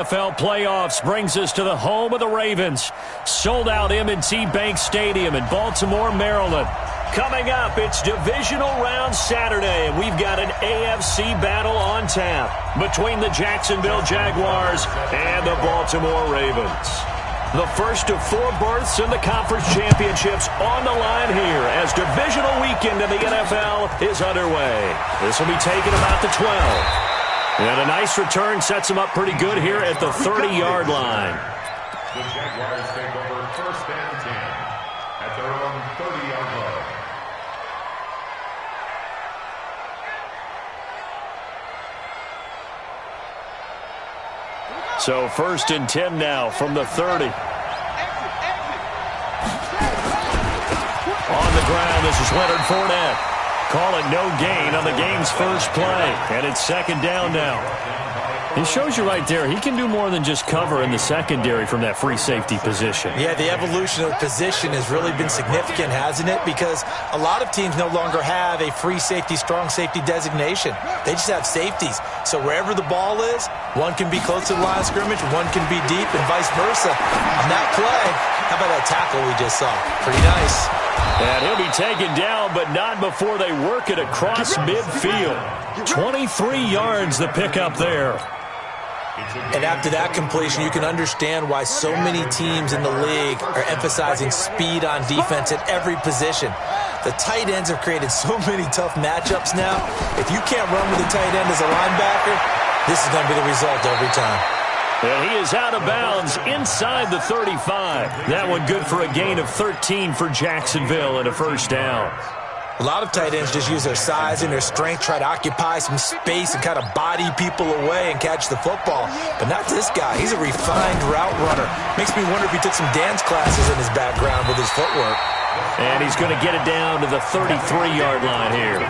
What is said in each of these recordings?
NFL playoffs brings us to the home of the Ravens. Sold out M&T Bank Stadium in Baltimore, Maryland. Coming up, it's Divisional Round Saturday, and we've got an AFC battle on tap between the Jacksonville Jaguars and the Baltimore Ravens. The first of 4 berths in the conference championships on the line here as Divisional weekend in the NFL is underway. This will be taken about the 12. And a nice return sets them up pretty good here at the 30-yard line. The Jaguars take over 1st and 10 at their own 30-yard line. So 1st and 10 now from the 30. On the ground, this is Leonard Fournette. Call it no gain on the game's first play. And it's 2nd down now. He shows you right there, he can do more than just cover in the secondary from that free safety position. Yeah, the evolution of the position has really been significant, hasn't it? Because a lot of teams no longer have a free safety, strong safety designation. They just have safeties. So wherever the ball is, one can be close to the line of scrimmage, one can be deep, and vice versa. On that play, how about that tackle we just saw? Pretty nice. And he'll be taken down, but not before they work it across midfield. 23 yards the pickup there. And after that completion, you can understand why so many teams in the league are emphasizing speed on defense at every position. The tight ends have created so many tough matchups now. If you can't run with a tight end as a linebacker, this is going to be the result every time. And he is out of bounds inside the 35. That one good for a gain of 13 for Jacksonville and a 1st down. A lot of tight ends just use their size and their strength, try to occupy some space and kind of body people away and catch the football. But not this guy. He's a refined route runner. Makes me wonder if he took some dance classes in his background with his footwork. And he's going to get it down to the 33-yard line here.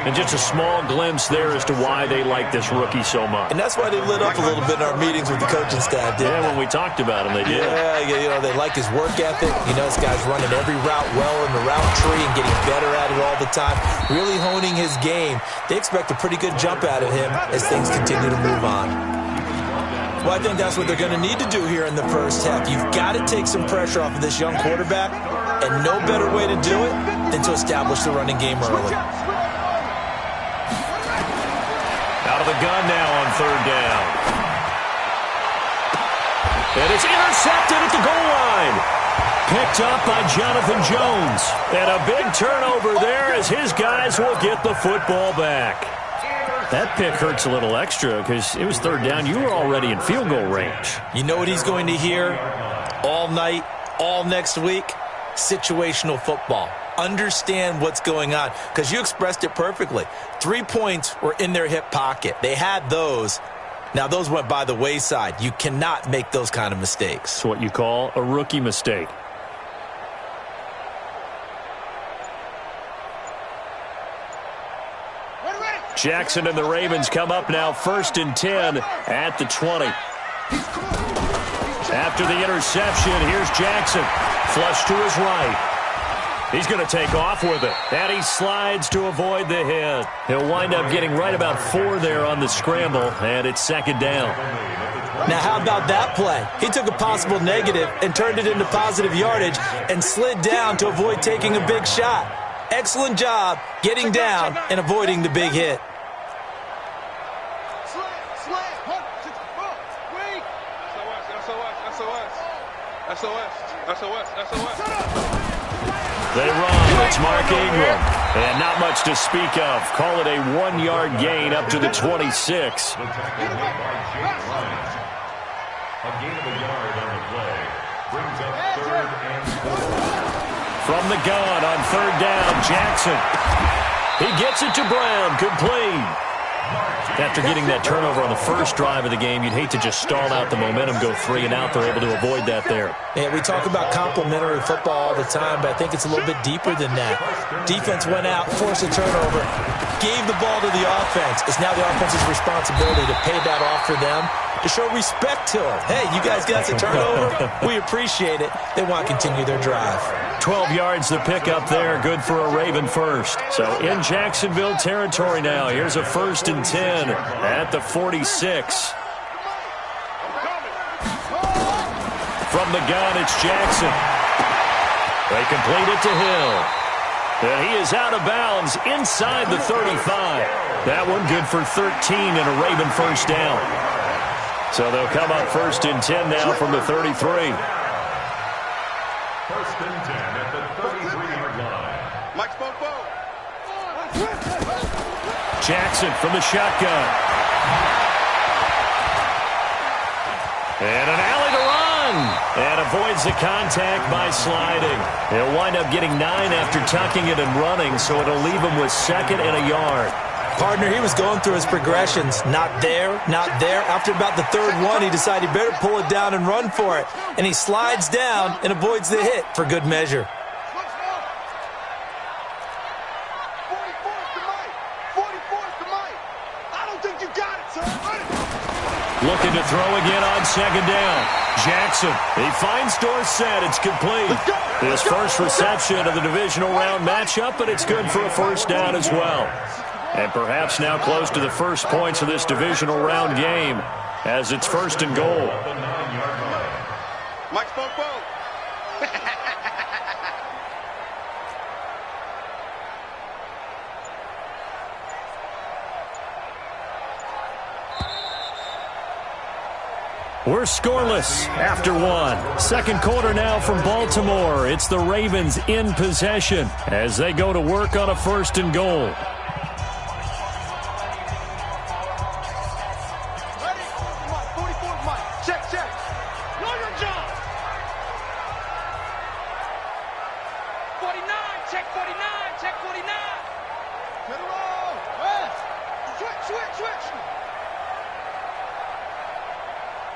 And just a small glimpse there as to why they like this rookie so much. And that's why they lit up a little bit in our meetings with the coaching staff, didn't they? When we talked about him, they did. Yeah, you know, they like his work ethic. You know, this guy's running every route well in the route tree and getting better at it all the time, really honing his game. They expect a pretty good jump out of him as things continue to move on. Well, I think that's what they're going to need to do here in the first half. You've got to take some pressure off of this young quarterback, and no better way to do it than to establish the running game early. Out of the gun now on 3rd down. And it's intercepted at the goal line. Picked up by Jonathan Jones. And a big turnover there as his guys will get the football back. That pick hurts a little extra because it was 3rd down. You were already in field goal range. You know what he's going to hear all night, all next week? Situational football. Understand what's going on, because you expressed it perfectly. 3 points were in their hip pocket. They had those. Now, those went by the wayside. You cannot make those kind of mistakes. It's what you call a rookie mistake. Jackson and the Ravens come up now 1st and 10 at the 20. After the interception, here's Jackson. Flush to his right. He's going to take off with it. And he slides to avoid the hit. He'll wind up getting right about 4 there on the scramble, and it's 2nd down. Now, how about that play? He took a possible negative and turned it into positive yardage and slid down to avoid taking a big shot. Excellent job getting down and avoiding the big hit. They run. It's Mark Ingram. And not much to speak of. Call it a 1-yard gain up to the 26. A gain of a yard on the play brings up 3rd and 4. From the gun on 3rd down, Jackson. He gets it to Brown. Complete. After getting that turnover on the first drive of the game, you'd hate to just stall out the momentum, go 3 and out. They're able to avoid that there. Yeah, we talk about complementary football all the time, but I think it's a little bit deeper than that. Defense went out, forced a turnover, gave the ball to the offense. It's now the offense's responsibility to pay that off for them, to show respect to them. Hey, you guys got the turnover. We appreciate it. They want to continue their drive. 12 yards the pickup there. Good for a Raven first. So in Jacksonville territory now. Here's a 1st and 10 at the 46. From the gun, it's Jackson. They complete it to Hill. And he is out of bounds inside the 35. That one good for 13 and a Raven first down. So they'll come up 1st and 10 now from the 33. 1st and 10 at the 33-yard line. Mike Spopo. Jackson from the shotgun. And an alley to run. And avoids the contact by sliding. He'll wind up getting 9 after tucking it and running, so it'll leave him with 2nd and a yard. Partner, he was going through his progressions. Not there, not there. After about the 3rd one, he decided he better pull it down and run for it. And he slides down and avoids the hit for good measure. Looking to throw again on 2nd down. Jackson, he finds Dorsett. It's complete. His first reception of the divisional round matchup, but it's good for a first down as well. And perhaps now close to the first points of this divisional round game as it's 1st and goal. Mike Spopo. We're scoreless after 1. 2nd quarter now from Baltimore. It's the Ravens in possession as they go to work on a 1st and goal.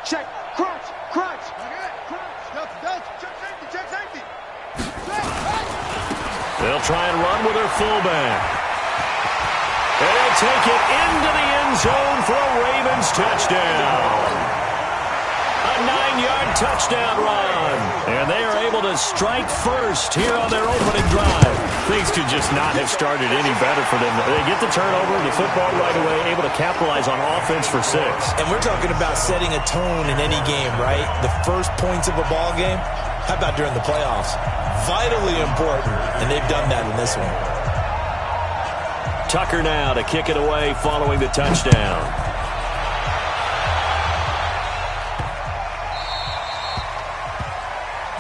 Check, crunch, crunch. Check safety. They'll try and run with their fullback. And they'll take it into the end zone for a Ravens touchdown. A 9-yard touchdown run. And they are able to strike first here on their opening drive. Things could just not have started any better for them. They get the turnover, the football right away, able to capitalize on offense for 6. And we're talking about setting a tone in any game, right? The first points of a ball game. How about during the playoffs? Vitally important, and they've done that in this one. Tucker now to kick it away following the touchdown.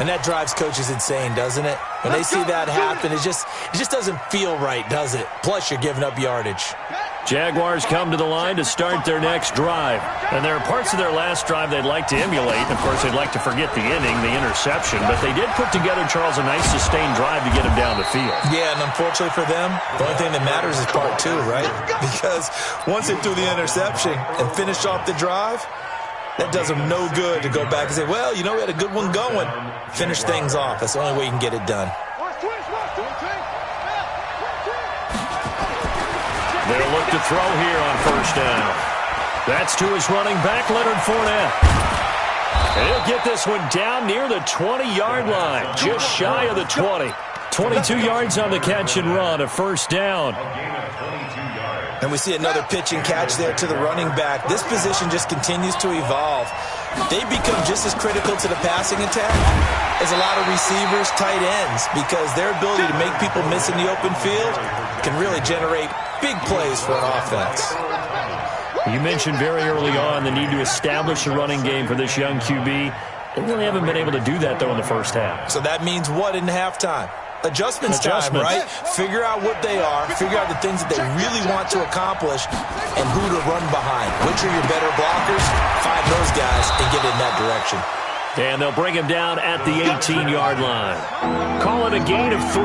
And that drives coaches insane, doesn't it? When they see that happen, it just doesn't feel right, does it? Plus, you're giving up yardage. Jaguars come to the line to start their next drive. And there are parts of their last drive they'd like to emulate. Of course, they'd like to forget the inning, the interception. But they did put together, Charles, a nice sustained drive to get them down the field. Yeah, and unfortunately for them, the only thing that matters is part 2, right? Because once they threw the interception and finished off the drive, that does them no good to go back and say, well, you know, we had a good one going. Finish things off. That's the only way you can get it done. They'll look to throw here on 1st down. That's to his running back, Leonard Fournette. And he'll get this one down near the 20-yard line, just shy of the 20. 22 yards on the catch and run, a 1st down. And we see another pitch and catch there to the running back. This position just continues to evolve. They become just as critical to the passing attack as a lot of receivers, tight ends, because their ability to make people miss in the open field can really generate big plays for an offense. You mentioned very early on the need to establish a running game for this young QB. They really haven't been able to do that, though, in the first half. So that means what in halftime? Adjustments time, right? Figure out what they are, figure out the things that they really want to accomplish, and who to run behind. Which are your better blockers? Find those guys and get in that direction. And they'll bring him down at the 18-yard line. Call it a gain of 3,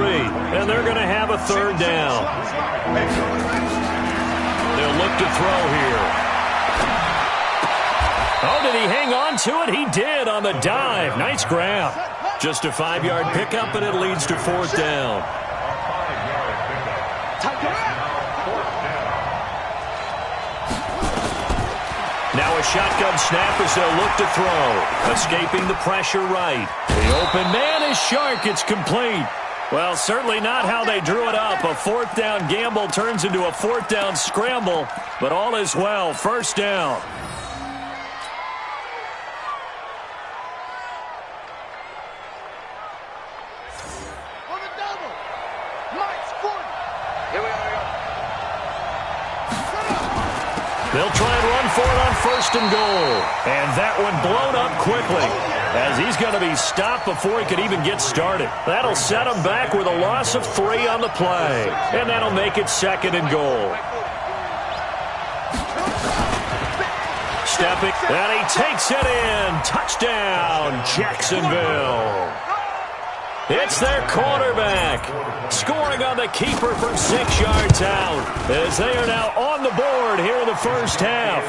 and they're going to have a 3rd down. They'll look to throw here. Oh, did he hang on to it? He did on the dive. Nice grab. Just a 5-yard pickup, and it leads to 4th down. Now a shotgun snap as they'll look to throw. Escaping the pressure right. The open man is Shark. It's complete. Well, certainly not how they drew it up. A 4th down gamble turns into a 4th down scramble, but all is well. 1st down. first and goal. And that one blown up quickly, as he's going to be stopped before he could even get started. That'll set him back with a loss of 3 on the play. And that'll make it second and goal. Stepping, and he takes it in. Touchdown, Jacksonville. It's their quarterback, scoring on the keeper from 6 yards out, as they are now on the board here in the first half.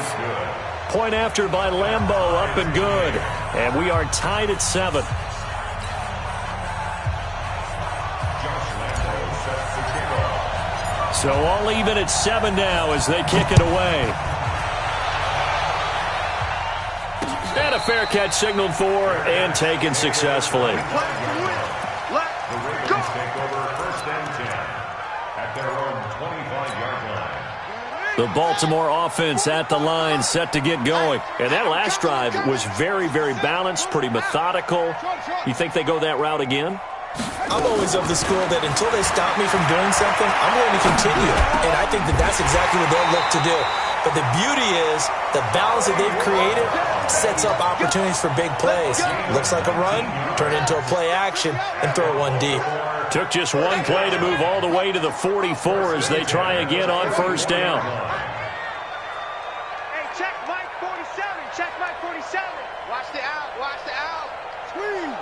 Point after by Lambeau, up and good. And we are tied at 7. So all even at 7 now as they kick it away. And a fair catch signaled for and taken successfully. The Baltimore offense at the line, set to get going. And that last drive was very, very balanced, pretty methodical. You think they go that route again? I'm always of the school that until they stop me from doing something, I'm going to continue. And I think that that's exactly what they'll look to do. But the beauty is the balance that they've created sets up opportunities for big plays. Looks like a run, turn into a play action, and throw one deep. Took just one play to move all the way to the 44 as they try again on first down. Hey, check Mike 47. Check Mike 47. Watch the out. Watch the out. Squeeze.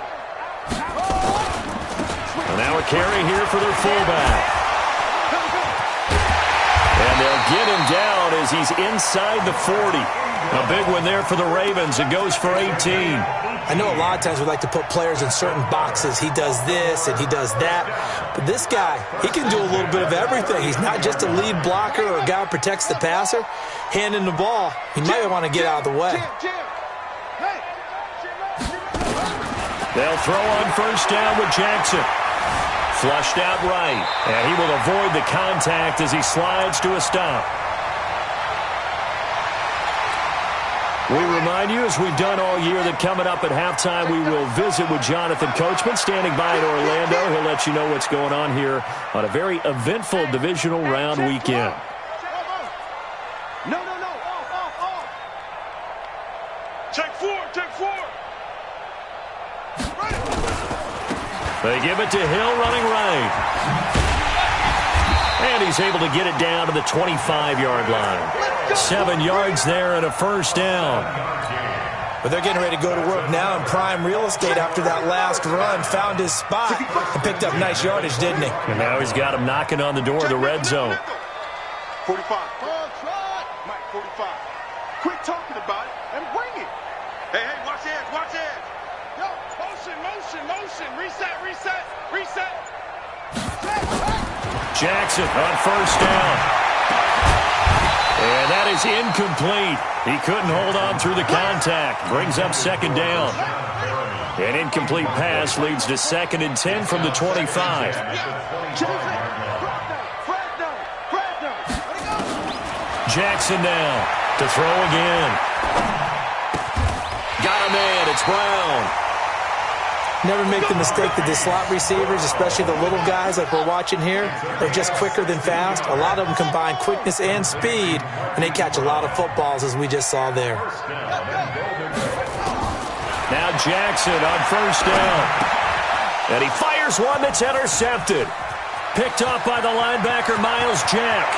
Now a carry here for their fullback. And they'll get him down as he's inside the 40. A big one there for the Ravens. It goes for 18. I know a lot of times we like to put players in certain boxes. He does this and he does that. But this guy, he can do a little bit of everything. He's not just a lead blocker or a guy who protects the passer. Handing the ball, he might want to get out of the way. They'll throw on first down with Jackson. Flushed out right. And he will avoid the contact as he slides to a stop. We remind you, as we've done all year, that coming up at halftime, we will visit with Jonathan Coachman, standing by in Orlando. He'll let you know what's going on here on a very eventful divisional round weekend. No. Off. Check 4. They give it to Hill running right. And he's able to get it down to the 25-yard line. 7 yards there and a first down. But they're getting ready to go to work now in prime real estate after that last run. Found his spot and picked up nice yardage, didn't he? And now he's got him knocking on the door of the red zone. 45. Mike 45. Quit talking about it and bring it. Hey, watch the edge. Yo, motion. Reset. Jackson on first down. And that is incomplete. He couldn't hold on through the contact. Brings up second down. An incomplete pass leads to 2nd and 10 from the 25. Jackson now to throw again. Got a man. It's Brown. Never make the mistake that the slot receivers, especially the little guys like we're watching here, they're just quicker than fast. A lot of them combine quickness and speed, and they catch a lot of footballs, as we just saw there. Now Jackson on first down. And he fires one that's intercepted. Picked off by the linebacker, Miles Jack.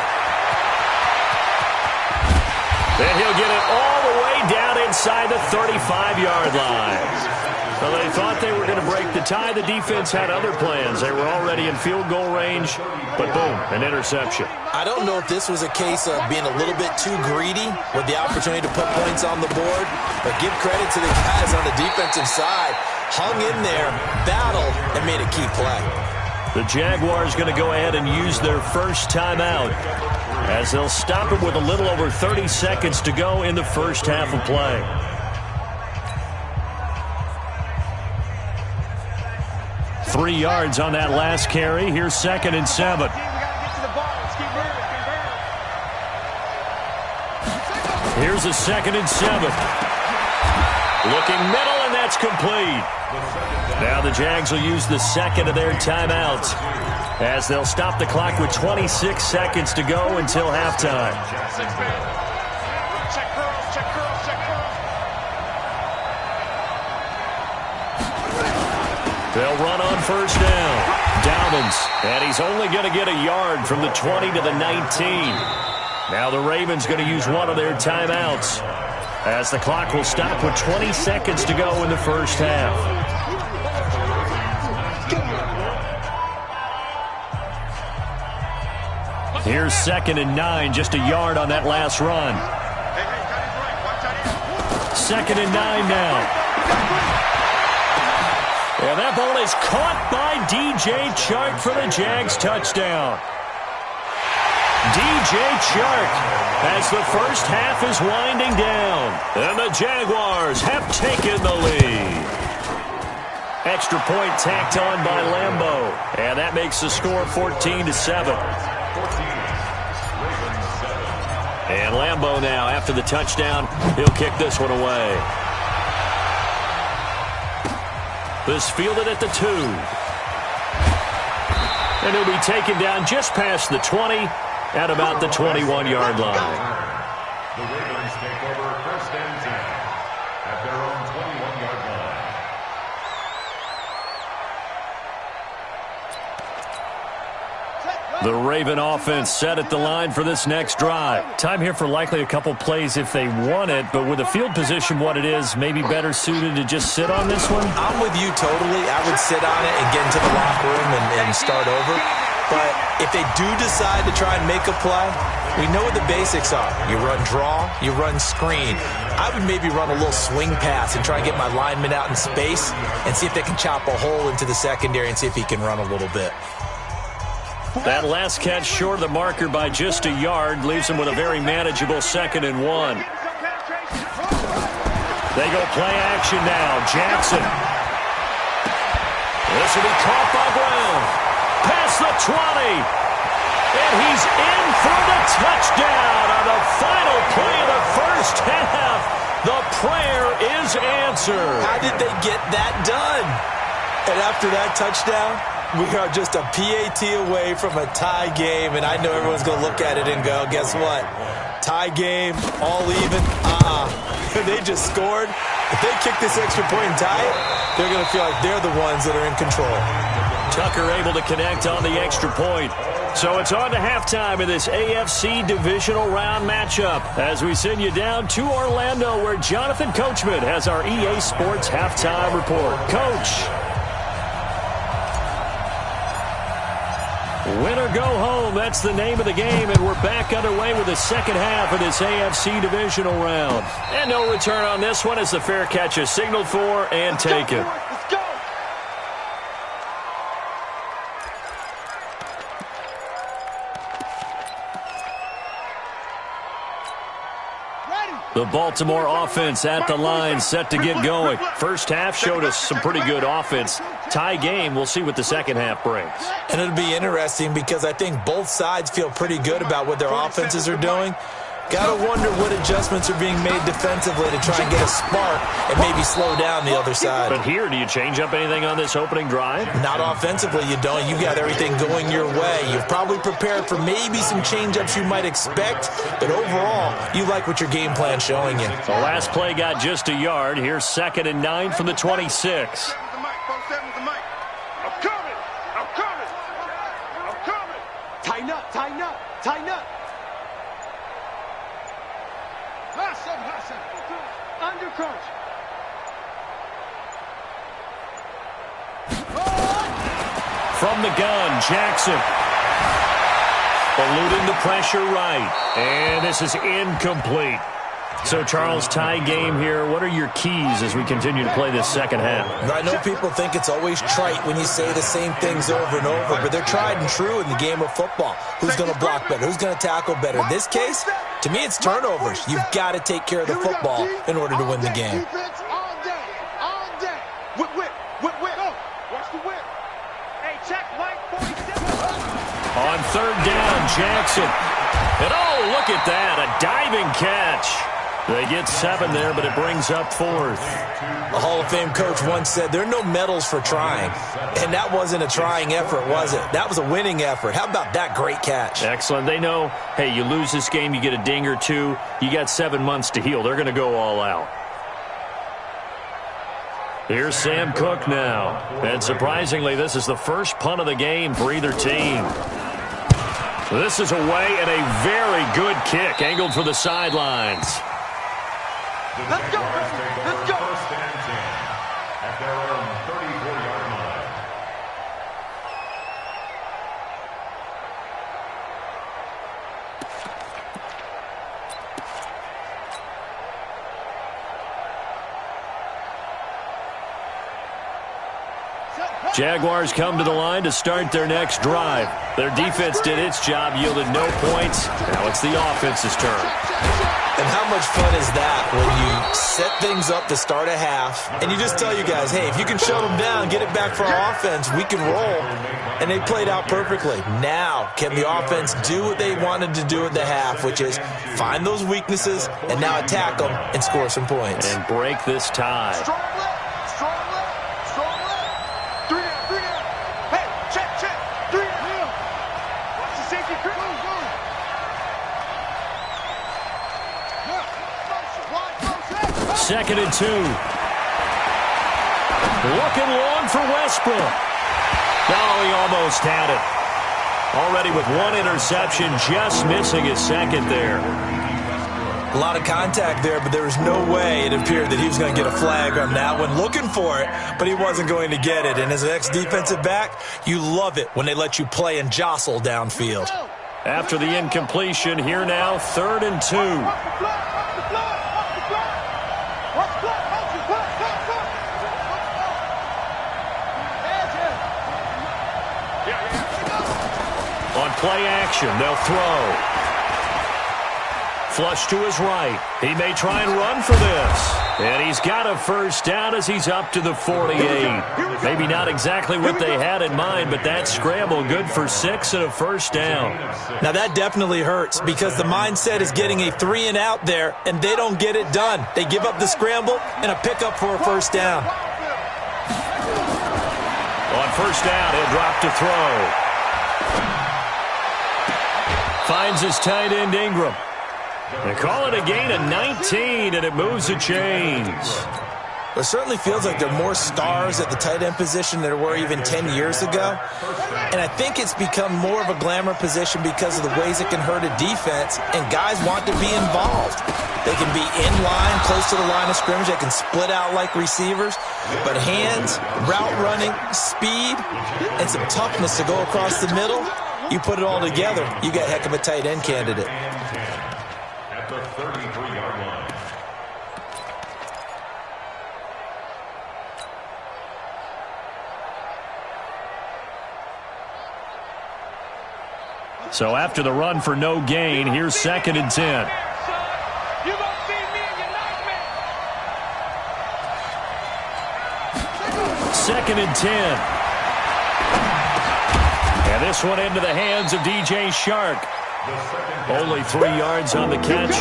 Then he'll get it all the way down inside the 35-yard line. Well, they thought they were going to break the tie. The defense had other plans. They were already in field goal range, but boom, an interception. I don't know if this was a case of being a little bit too greedy with the opportunity to put points on the board, but give credit to the guys on the defensive side. Hung in there, battled, and made a key play. The Jaguars going to go ahead and use their first timeout as they'll stop it with a little over 30 seconds to go in the first half of play. Three yards on that last carry. Here's 2nd and 7. Here's a 2nd and 7. Looking middle, and that's complete. Now the Jags will use the second of their timeouts as they'll stop the clock with 26 seconds to go until halftime. Check curls, check curls. They'll run on first down. Dowdens, and he's only going to get a yard from the 20 to the 19. Now the Ravens going to use one of their timeouts, as the clock will stop with 20 seconds to go in the first half. Here's 2nd and 9, just a yard on that last run. 2nd and 9 now. And that ball is caught by DJ Chark for the Jags touchdown. DJ Chark as the first half is winding down. And the Jaguars have taken the lead. Extra point tacked on by Lambeau. And that makes the score 14-7. And Lambeau now, after the touchdown, he'll kick this one away. This fielded at the 2. And he'll be taken down just past the 20 at about the 21-yard line. The Ravens take over 1st and 10 at their own 21-yard line. The Raven offense set at the line for this next drive. Time here for likely a couple plays if they want it, but with the field position what it is, maybe better suited to just sit on this one? I'm with you totally. I would sit on it and get into the locker room and start over. But if they do decide to try and make a play, we know what the basics are. You run draw, you run screen. I would maybe run a little swing pass and try and get my lineman out in space and see if they can chop a hole into the secondary and see if he can run a little bit. That last catch short of the marker by just a yard leaves him with a very manageable 2nd and 1. They go play action now. Jackson. This will be caught by Brown. Past the 20. And he's in for the touchdown on the final play of the first half. The prayer is answered. How did they get that done? And after that touchdown, we are just a PAT away from a tie game, and I know everyone's going to look at it and go, guess what? Tie game, all even, They just scored. If they kick this extra point and tie it, they're going to feel like they're the ones that are in control. Tucker able to connect on the extra point. So it's on to halftime in this AFC Divisional Round matchup as we send you down to Orlando where Jonathan Coachman has our EA Sports Halftime Report. Coach. Win or go home, that's the name of the game, and we're back underway with the second half of this AFC Divisional Round. And no return on this one as the fair catch is signaled for and taken. Let's go. The Baltimore offense at the line, set to get going. First half showed us some pretty good offense. Tie game, we'll see what the second half brings. And it'll be interesting because I think both sides feel pretty good about what their offenses are doing. Got to wonder what adjustments are being made defensively to try and get a spark and maybe slow down the other side. But here, do you change up anything on this opening drive? Not offensively, you don't. You got everything going your way. You've probably prepared for maybe some change-ups you might expect, but overall, you like what your game plan's showing you. The last play got just a yard. Here's 2nd and 9 from the 26. Tighten up, tighten up, tighten up. Under crunch. From the gun, Jackson. Eluding the pressure right. And this is incomplete. So, Charles, tie game here. What are your keys as we continue to play this second half? I know people think it's always trite when you say the same things over and over, but they're tried and true in the game of football. Who's going to block better? Who's going to tackle better? In this case, to me, it's turnovers. You've got to take care of the football in order to win the game. Defense all day, all day. Whip, whip, whip, whip. Go. Watch the whip. Hey, check Mike 47. On third down, Jackson. And oh, look at that, a diving catch. They get 7 there, but it brings up 4th. A Hall of Fame coach once said, there are no medals for trying. And that wasn't a trying effort, was it? That was a winning effort. How about that great catch? Excellent. They know, hey, you lose this game, you get a ding or two. You got 7 months to heal. They're going to go all out. Here's Sam Cook now. And surprisingly, this is the first punt of the game for either team. This is away and a very good kick, angled for the sidelines. Let's go, let's go. First and 10 at their own 34-yard line. Jaguars come to the line to start their next drive. Their defense did its job, yielded no points. Now it's the offense's turn. And how much fun is that when you set things up to start a half, and you just tell you guys, hey, if you can shut them down, get it back for our offense, we can roll. And they played out perfectly. Now, can the offense do what they wanted to do at the half, which is find those weaknesses and now attack them and score some points. And break this tie. Strong left, strong left, strong left. 3 down, 3 down. Hey, check, 3 down. Watch the safety crew. Go. 2nd and 2. Looking long for Westbrook. Oh, he almost had it. Already with 1 interception, just missing his 2nd there. A lot of contact there, but there was no way it appeared that he was going to get a flag on that one. Looking for it, but he wasn't going to get it. And as an ex-defensive back, you love it when they let you play and jostle downfield. After the incompletion, here now, 3rd and 2. On play action, they'll throw. Flush to his right. He may try and run for this. And he's got a first down as he's up to the 48. Maybe not exactly what they had in mind, but that scramble good for 6 and a first down. Now that definitely hurts because the mindset is getting a 3 and out there, and they don't get it done. They give up the scramble and a pickup for a first down. On first down, he'll drop to throw. Finds his tight end Ingram. They call it a gain of 19, and it moves the chains. It certainly feels like there are more stars at the tight end position than there were even 10 years ago. And I think it's become more of a glamour position because of the ways it can hurt a defense, and guys want to be involved. They can be in line, close to the line of scrimmage. They can split out like receivers. But hands, route running, speed, and some toughness to go across the middle, you put it all together, you got a heck of a tight end candidate. At the 33-yard line. So after the run for no gain, here's 2nd and 10. You gonna see me in your nightmare. 2nd and 10. And this one into the hands of DJ Shark. Only 3 yards on the catch.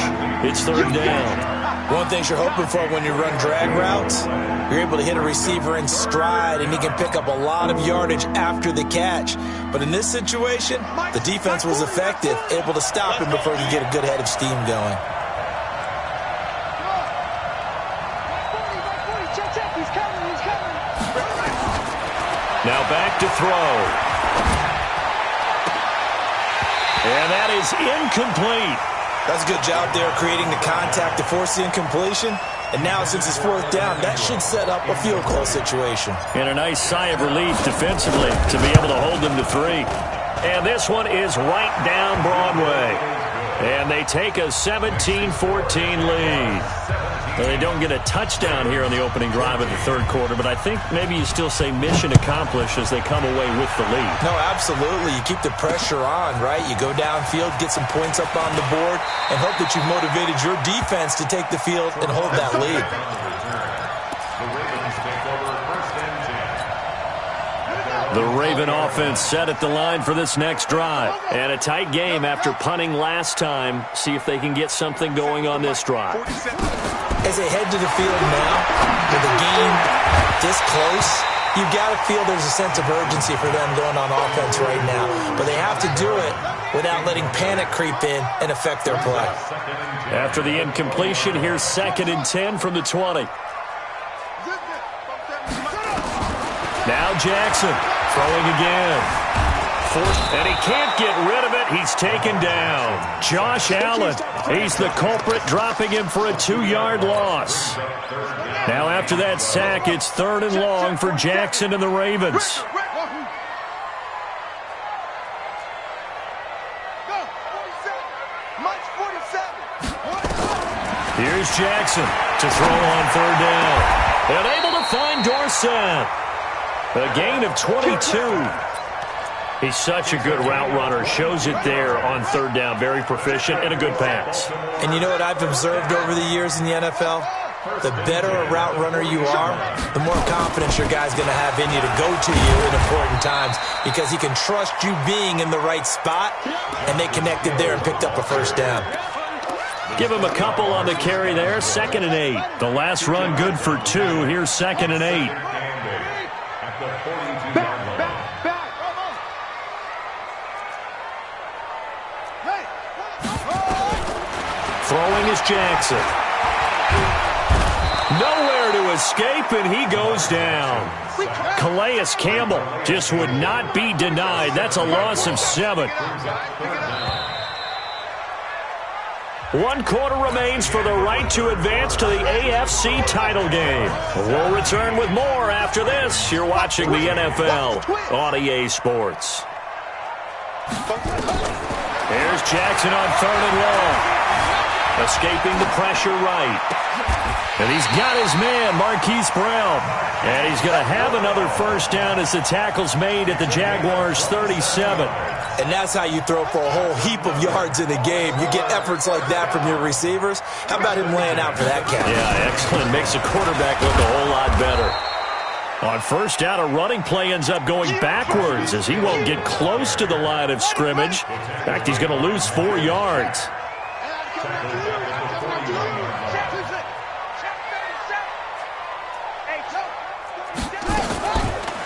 It's 3rd down. One thing you're hoping for when you run drag routes, you're able to hit a receiver in stride, and he can pick up a lot of yardage after the catch. But in this situation, the defense was effective, able to stop him before he could get a good head of steam going. Now back to throw. And that is incomplete. That's a good job there creating the contact to force the incompletion. And now since it's 4th down, that should set up a field goal situation. And a nice sigh of relief defensively to be able to hold them to 3. And this one is right down Broadway. And they take a 17-14 lead. And they don't get a touchdown here on the opening drive of the 3rd quarter, but I think maybe you still say mission accomplished as they come away with the lead. No, absolutely. You keep the pressure on, right? You go downfield, get some points up on the board, and hope that you've motivated your defense to take the field and hold that lead. The Raven offense set at the line for this next drive. And a tight game after punting last time. See if they can get something going on this drive. As they head to the field now, with the game this close, you've got to feel there's a sense of urgency for them going on offense right now. But they have to do it without letting panic creep in and affect their play. After the incompletion, here's 2nd and 10 from the 20. Now Jackson throwing again. And he can't get rid of it. He's taken down. Josh Allen, he's the culprit, dropping him for a 2-yard loss. Now after that sack, it's 3rd and long for Jackson and the Ravens. Here's Jackson to throw on 3rd down. And able to find Dorsett. A gain of 22. He's such a good route runner. Shows it there on 3rd down. Very proficient and a good pass. And you know what I've observed over the years in the NFL? The better a route runner you are, the more confidence your guy's going to have in you to go to you in important times because he can trust you being in the right spot, and they connected there and picked up a 1st down. Give him a couple on the carry there. 2nd and 8. The last run good for 2. Here's 2nd and 8. Throwing is Jackson. Nowhere to escape, and he goes down. Calais Campbell just would not be denied. That's a loss of 7. 1 quarter remains for the right to advance to the AFC title game. We'll return with more after this. You're watching the NFL on EA Sports. Here's Jackson on 3rd and long. Escaping the pressure right. And he's got his man, Marquise Brown. And he's going to have another 1st down as the tackle's made at the Jaguars' 37. And that's how you throw for a whole heap of yards in a game. You get efforts like that from your receivers. How about him laying out for that catch? Yeah, excellent. Makes the quarterback look a whole lot better. On 1st down, a running play ends up going backwards as he won't get close to the line of scrimmage. In fact, he's going to lose 4 yards.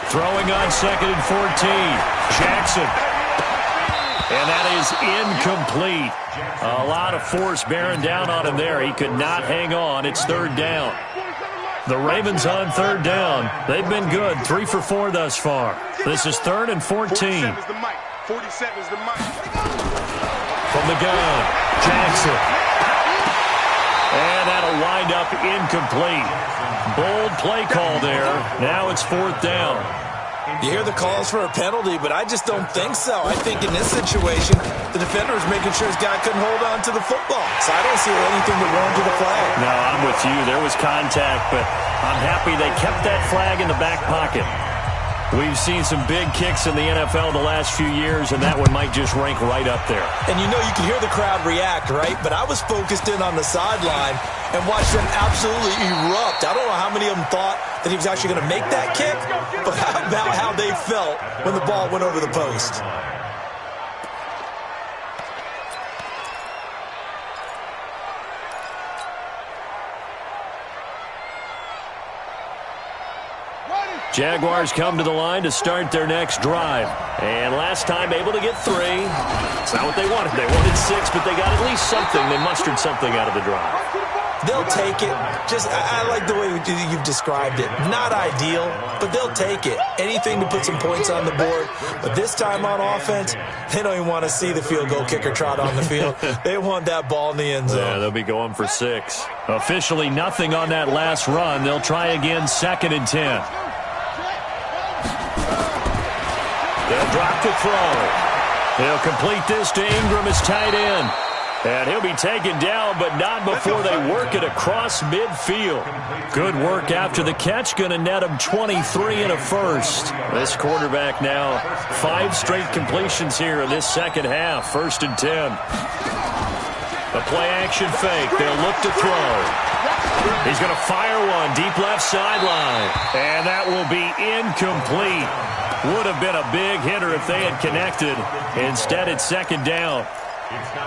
Throwing on 2nd and 14. Jackson. And that is incomplete. A lot of force bearing down on him there. He could not hang on. It's 3rd down. The Ravens on 3rd down. They've been good. 3 for 4 thus far. This is 3rd and 14. 47 is the mic. 47 is the mic. From the gun, Jackson. And that'll wind up incomplete. Bold play call there. Now it's 4th down. You hear the calls for a penalty, but I just don't think so. I think in this situation, the defender is making sure his guy couldn't hold on to the football. So I don't see anything to warrant the flag. No, I'm with you. There was contact, but I'm happy they kept that flag in the back pocket. We've seen some big kicks in the NFL the last few years, and that one might just rank right up there. And you know, you can hear the crowd react, right? But I was focused in on the sideline and watched them absolutely erupt. I don't know how many of them thought that he was actually going to make that kick, but how about how they felt when the ball went over the post? Jaguars come to the line to start their next drive. And last time able to get 3. It's not what they wanted. They wanted 6, but they got at least something. They mustered something out of the drive. They'll take it. I like the way you've described it. Not ideal, but they'll take it. Anything to put some points on the board. But this time on offense, they don't even want to see the field goal kicker trot on the field. They want that ball in the end zone. Yeah, they'll be going for 6. Officially nothing on that last run. They'll try again 2nd and 10. They'll drop the throw. He'll complete this to Ingram as tight end. And he'll be taken down, but not before they work it across midfield. Good work after the catch. Going to net him 23 and a 1st. This quarterback now 5 straight completions here in this second half. 1st and 10. A play-action fake. They'll look to throw. He's going to fire one deep left sideline. And that will be incomplete. Would have been a big hitter if they had connected. Instead, it's second down.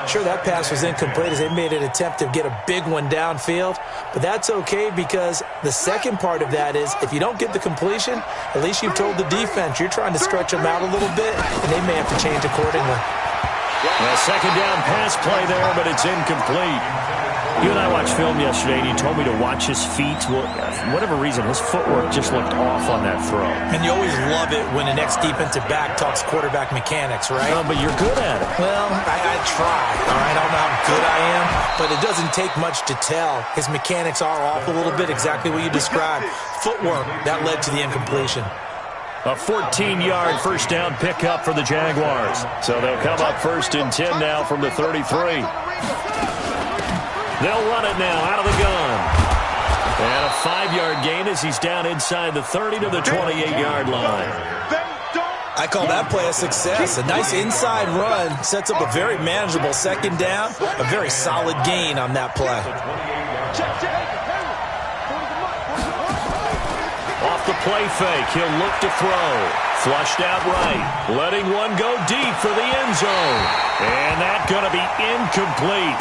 Sure, that pass was incomplete as they made an attempt to get a big one downfield, but that's okay because the second part of that is if you don't get the completion, at least you've told the defense you're trying to stretch them out a little bit, and they may have to change accordingly. A second down pass play there, but it's incomplete. You and I watched film yesterday, and you told me to watch his feet. Well, for whatever reason, his footwork just looked off on that throw. And you always love it when an ex-defensive back talks quarterback mechanics, right? But you're good at it. Well, I try, all right? I don't know how good I am, but it doesn't take much to tell. His mechanics are off a little bit, exactly what you described. Footwork, that led to the incompletion. A 14-yard first down pickup for the Jaguars. So they'll come up 1st and 10 now from the 33. They'll run it now out of the gun. And a 5-yard gain as he's down inside the 30 to the 28-yard line. I call that play a success. A nice inside run sets up a very manageable second down. A very solid gain on that play. Off the play fake, he'll look to throw. Flushed out right. Letting one go deep for the end zone. And that's going to be incomplete.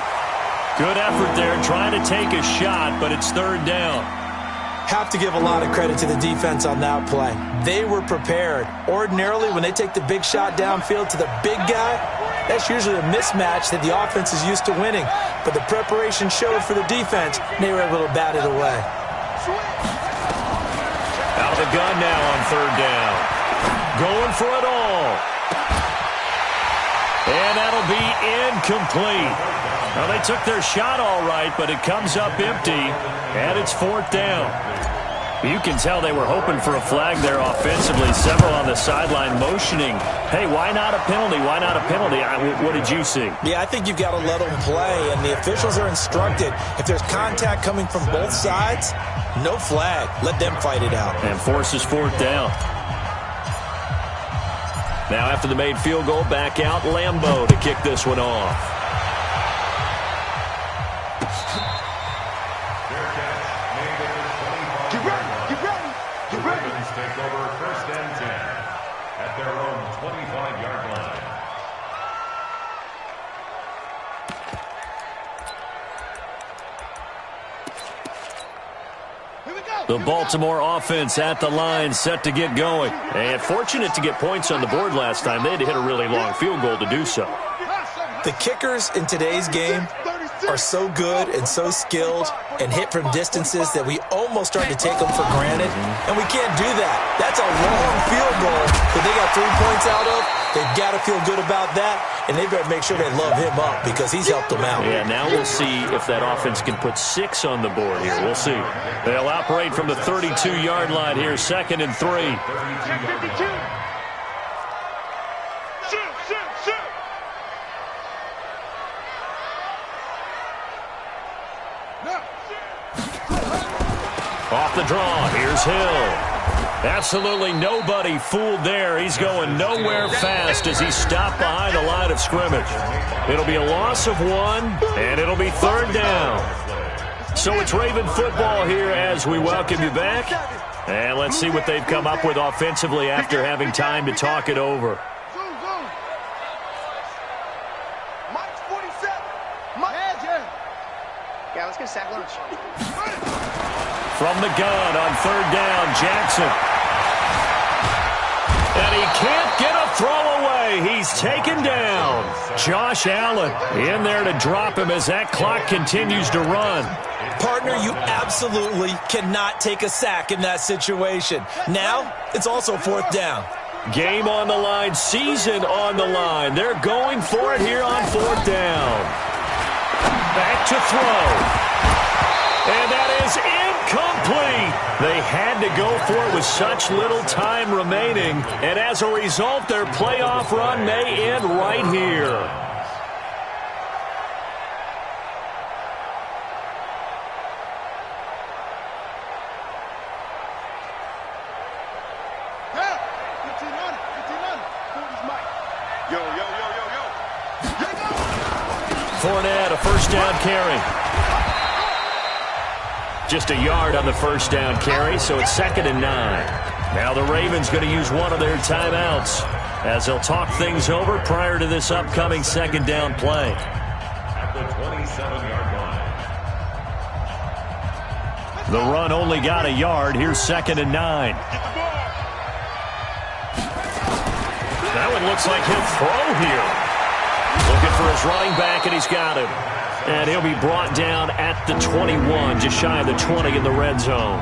Good effort there, trying to take a shot, but it's third down. Have to give a lot of credit to the defense on that play. They were prepared. Ordinarily, when they take the big shot downfield to the big guy, that's usually a mismatch that the offense is used to winning. But the preparation showed for the defense, and they were able to bat it away. Out of the gun now on third down. Going for it all. And that'll be incomplete. Well, they took their shot all right, but it comes up empty, and it's fourth down. You can tell they were hoping for a flag there offensively. Several on the sideline motioning, hey, why not a penalty? Why not a penalty? What did you see? Yeah, I think you've got to let them play, and the officials are instructed. If there's contact coming from both sides, no flag. Let them fight it out. And forces fourth down. Now after the made field goal, back out Lambeau to kick this one off. Take over 1st and 10 at their own 25-yard line. The Baltimore offense at the line, set to get going. And fortunate to get points on the board last time. They had to hit a really long field goal to do so. The kickers in today's game are so good and so skilled and hit from distances that we almost start to take them for granted, and we can't do that. That's a long field goal that they got 3 points out of. They've got to feel good about that, and they better make sure they love him up because he's helped them out. Yeah, now we'll see if that offense can put 6 on the board here. We'll see. They'll operate from the 32-yard line here, 2nd and 3. Off the draw, here's Hill. Absolutely nobody fooled there. He's going nowhere fast as he's stopped behind the line of scrimmage. It'll be a loss of 1, and it'll be third down. So it's Raven football here as we welcome you back. And let's see what they've come up with offensively after having time to talk it over. Yeah, let's get sack lunch. From the gun on third down, Jackson. And he can't get a throw away. He's taken down. Josh Allen in there to drop him as that clock continues to run. Partner, you absolutely cannot take a sack in that situation. Now, it's also fourth down. Game on the line, season on the line. They're going for it here on fourth down. Back to throw. And that is incomplete. They had to go for it with such little time remaining. And as a result, their playoff run may end right here. Fournette, a first down carry. Just a yard on the first down carry, so it's 2nd and 9. Now the Ravens going to use one of their timeouts as they'll talk things over prior to this upcoming second down play. At the 27-yard line. The run only got a yard. Here's 2nd and 9. That one looks like he'll throw here. Looking for his running back, and he's got him. And he'll be brought down at the 21, just shy of the 20 in the red zone.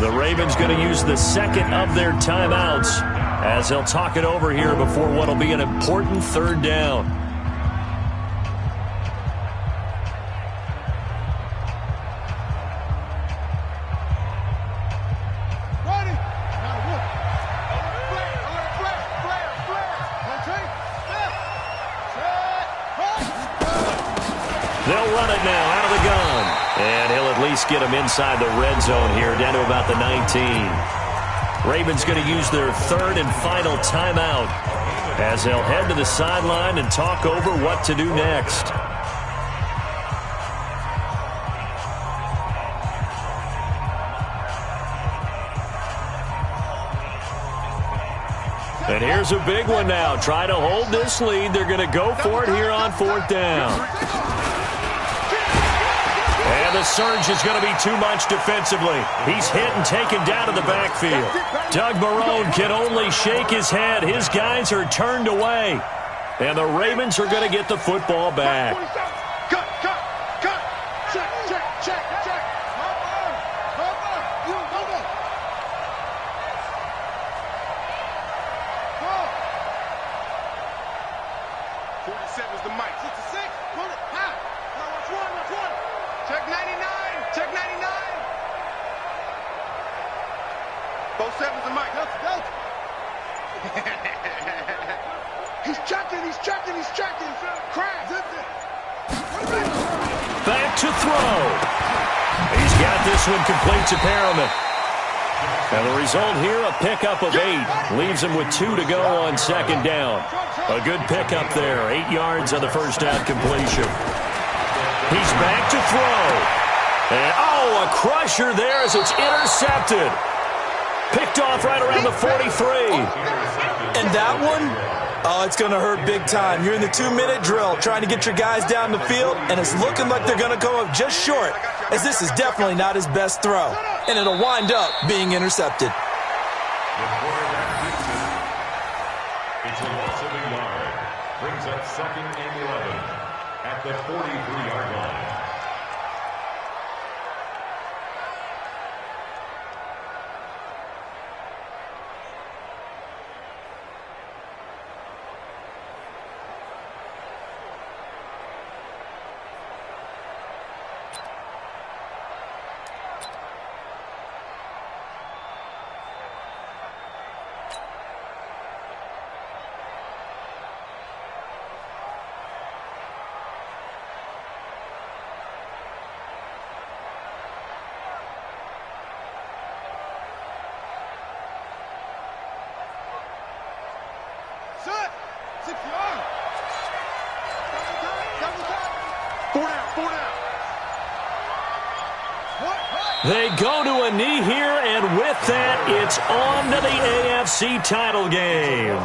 The Ravens going to use the second of their timeouts as they'll talk it over here before what will be an important third down. They'll run it now out of the gun. And he'll at least get him inside the red zone here, down to about the 19. Ravens going to use their third and final timeout as they'll head to the sideline and talk over what to do next. And here's a big one now. Try to hold this lead. They're going to go for it here on 4th down. And the surge is going to be too much defensively. He's hit and taken down to the backfield. Doug Marrone can only shake his head. His guys are turned away. And the Ravens are going to get the football back. Cut. Check. 47's the mic. 66. Pull it. Now watch one. Check 99. 47's the mic. Delta. He's checking. Crash. Back to throw. He's got this one complete to Perriman. And the result here, a pickup of 8. Leaves him with 2 to go on 2nd down. A good pickup there. 8 yards on the first down completion. He's back to throw. And, a crusher there as it's intercepted. Picked off right around the 43. And that one, it's going to hurt big time. You're in the 2-minute drill trying to get your guys down the field, and it's looking like they're going to go up just short, as this is definitely not his best throw. And it'll wind up being intercepted. It's a loss of a yard. Brings up 2nd and 11 at the 43-yard line. They go to a knee here, and with that, it's on to the AFC title game.